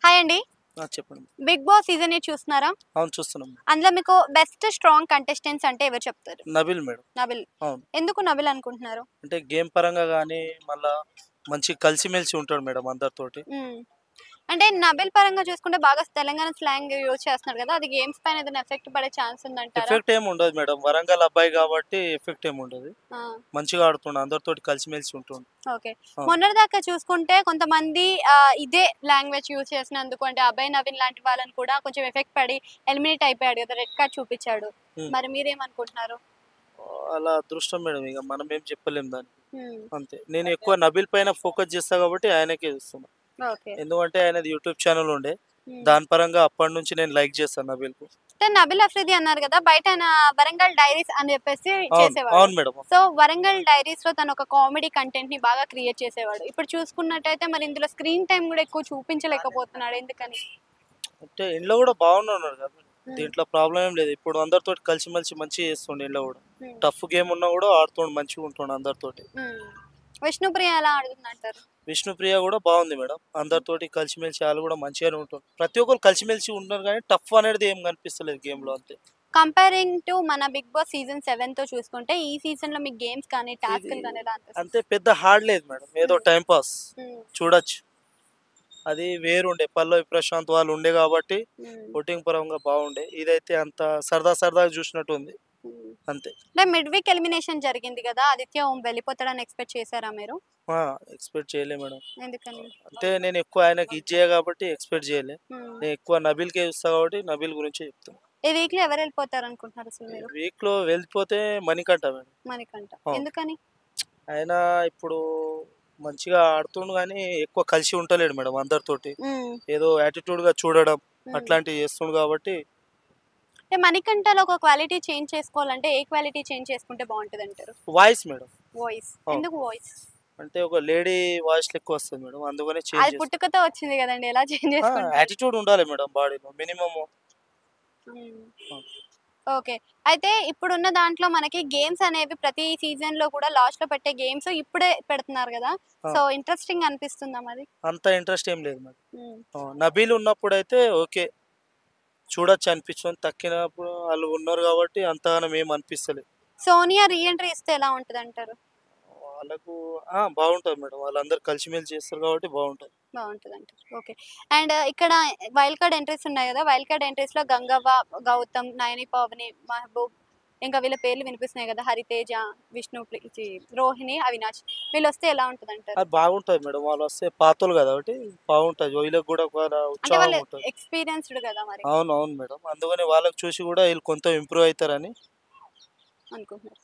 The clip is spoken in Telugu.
హాయ్ అండి. చెప్పండి. 'బిగ్ బాస్' సీజన్ 8 చూస్తున్నారా? అవును, చూస్తున్నాం. అందులో మీకు బెస్ట్ స్ట్రాంగ్ కంటెస్టెంట్స్ అంటే ఎవరు చెప్తారు? నబిల్ మేడం. నబిల్. అవును. ఎందుకు నబిల్ అనుకుంటున్నారు? అంటే గేమ్ పరంగా గానీ, మళ్ళా మంచి కలిసిమెలిసి ఉంటాడు మేడం అందరితోటి. హ్మ్. అంటే నబిల్ పరంగా చూసుకుంటే బాగా తెలంగాణ స్లాంగ్ యూజ్ చేస్తున్నాడు కదా! అది గేమ్స్ పైన ఏదైనా ఎఫెక్ట్ పడే ఛాన్స్ ఉందంటారా? ఎఫెక్ట్ ఏమి ఉండదు మేడం. వరంగల్ అబ్బాయి కాబట్టి ఎఫెక్ట్ ఏమి ఉండదు. ఆ! మంచిగా ఆడుతుండు. అందరితోటి కలిసిమెలిసి ఉంటుండు. ఓకే. అవును. మొన్నటిదాకా చూసుకుంటే కొంతమంది ఇదే లాంగ్వేజ్ యూజ్ చేసినందుకు అంటే అభయ్ నవీన్ లాంటి వాళ్ళని కూడా కొంచెం ఎఫెక్ట్ పడి ఎలిమినేట్ అయిపోయాడు కదా! రెడ్ కార్డ్ చూపిచ్చాడు. హ్మ్. మరి మీరేమనుకుంటున్నారు? అలా అదృష్టం మేడం. ఇక మనం ఏం చెప్పలేం దానికి. హ్మ్. అంతే. నేను ఎక్కువ నబిల్ పైన ఫోకస్ చేస్తా కాబట్టి ఆయనకే ఇస్తున్నా. ఓకే. ఎందుకంటే ఆయనది యూట్యూబ్ ఛానల్ ఉండే. హ్మ్. దాని పరంగా అప్పటి నుంచి నేను లైక్ చేస్తాను నబిల్‌కు. అంటే 'నబిల్ అఫ్రిది' అన్నారు గదా! బయట ఆయన 'వరంగల్ డైరీస్' అని జెప్పేసి అవును. చేసేవాడు. అవును మేడం. సో, 'వరంగల్ డైరీస్‌లో' తను ఒక కామెడీ కంటెంట్‌ని బాగా క్రియేట్ చేసేవాడు. ఇప్పుడు చూసుకున్నట్టయితే మరి ఇందులో స్క్రీన్ టైమ్ గూడా ఎక్కువ చూపించలేకపోతున్నాడు. ఎందుకని? అంటే ఇంట్లో గూడా బాగున్నాడు కదా! హ్మ్. దీంట్లో ప్రాబ్లమ్ ఏం లేదు. ఇప్పుడు అందరితోటి కలిసిమెలిసి మంచిగా చేస్తుండు ఇంట్లో గూడా. హ్మ్. టఫ్ గేమ్ ఉన్నా గూడా ఆడుతుండు, మంచిగుంటుండు అందరితోటి. హ్మ్. 'విష్ణుప్రియ' ఎలా ఆడుతుందంటారు? విష్ణుప్రియ గూడా బాగుంది మేడం. అందరితోటి కలిసిమెలిసి ఆళ్ళు గూడా మంచిగానే ఉంటుండ్రు. ప్రతి ఒక్కరు కలిసిమెలిసి ఉంటున్నారు గానీ, టఫ్ అనేది ఏం కనిపిస్తలేదు గేమ్‌లో అంతే. కంపేరింగ్ టు మన 'బిగ్ బాస్' సీజన్ 7తో చూసుకుంటే ఈ సీజన్‌లో మీకు గేమ్స్ కానీ, ఇది టాస్క్‌లు గాని ఎలా అంతే అనిపిస్తుంది? పెద్ద హార్డ్ లేదు మేడం. ఏదో హ్మ్. టైమ్ పాస్ హ్మ్. చూడొచ్చు. అది వేరుండే. పల్లవి ప్రశాంత్ వాళ్ళు ఉండే గాబట్టి హ్మ్. ఓటింగ్ పరంగా బాగుండే. ఇదైతే అంత సరదా సరదాగా చూసినట్టు ఉంది. హ్మ్. అంతే. అంటే మిడ్ వీక్ ఎలిమినేషన్ జరిగింది గదా! 'ఆదిత్య ఓం' వెళ్ళిపోతాడని ఎక్స్‌పెక్ట్ చేసారా మీరు? ఆ! ఎక్స్‌పెక్ట్ చేయలే మేడం. ఎందుకని? అంటే నేను ఎక్కువ ఆయనకి ఇది చేయ కాబట్టి ఎక్స్‌పెక్ట్ చేయలే. హ్మ్. నేను ఎక్కువ నబీల్‌కే చూస్తా కాబట్టి నబీల్ గురించే చెప్తున్నా. ఈ వీక్‌లో ఎవరెళ్ళిపోతారనుకుంటున్నారు అసలు మీరు? వీక్‌లో వెళ్ళిపోతే మణికంఠ మేడం. మణికంఠ. అవును. ఎందుకని? ఆయన ఇప్పుడు మంచిగా ఆడుతుండు గానీ ఎక్కువ కలిసి ఉంటలేడు మేడం అందరితోటి. హ్మ్. ఏదో యాటిట్యూడ్‌గా చూడడం హ్మ్. అట్లాంటివి చేస్తుండు కాబట్టి అంటే మణికంఠలో ఒక క్వాలిటీ చేంజ్ చేసుకోవాలంటే ఏ క్వాలిటీ చేంజ్ చేసుకుంటే బావుంటదంటారు? Voice madam. వాయిస్. అవును. ఎందుకు వాయిస్? అంటే ఒక లేడీ వాయిస్ లెక్క వస్తది మేడం. అందుకనే చేంజ్ అది చేస్తా. పుట్టుకతో వచ్చింది గదండీ! ఎలా చేంజ్ చేసుకుంటారు? యాటిట్యూడ్ ఉండాలి మేడం బాడీలో మినిమమ్. హ్మ్. ఆ! ఓకే. అయితే ఇప్పుడున్న దాంట్లో మనకి గేమ్స్ అనేవి ప్రతి సీజన్‌లో కూడా లాస్ట్‌లో పెట్టే గేమ్స్ ఇప్పుడే పెడుతున్నారు గదా! ఆ! సో, ఇంట్రెస్టింగ్ అనిపిస్తుందా మరి? అంత ఇంట్రెస్ట్ ఏం లేదు మేడం. హ్మ్. నబీల్ ఉన్నప్పుడైతే ఓకే. చూడొచ్చు అనిపించింది. తక్కినప్పుడు ఆళ్ళు ఉన్నారు గాబట్టి అంతగానం ఏం అనిపిస్తలేదు. సోనియా రీ ఎంట్రీ ఇస్తే ఎలా ఉంటదంటారు? వాళ్ళకు బాగుంటది మేడం. వాళ్ళందరూ కలిసిమెలిసి చేస్తారు గాబట్టి బాగుంటది. బావుంటదంటారు. ఓకే. అండ్ ఇక్కడ వైల్డ్ కార్డ్ ఎంట్రీస్ ఉన్నాయి గదా! వైల్డ్ కార్డ్ ఎంట్రీస్‌లో గంగవ్వ, గౌతమ్, నయని పవని, మహబూబ్ ఇంకా వీళ్ళ పేర్లు వినిపిస్తున్నాయి గదా! హరితేజ, రోహిణి, అవినాష్ వీళ్ళొస్తే ఎలా ఉంటదంటారు? అది బాగుంటది మేడం. వాళ్ళొస్తే పాతోళ్ళు గదా! కాబట్టి బాగుంటది. వీళ్ళకి గూడా ఒక అంటే ఉత్సాహం వాళ్ళు ఉంటది. ఎక్స్‌పీరియన్స్‌డ్ గదా! మరి అవును. అవును మేడం. అందుకని వాళ్ళకి చూసి గూడా ఈళ్ళు కొంత ఇంప్రూవ్ అయితారని అనుకుంటున్నారు.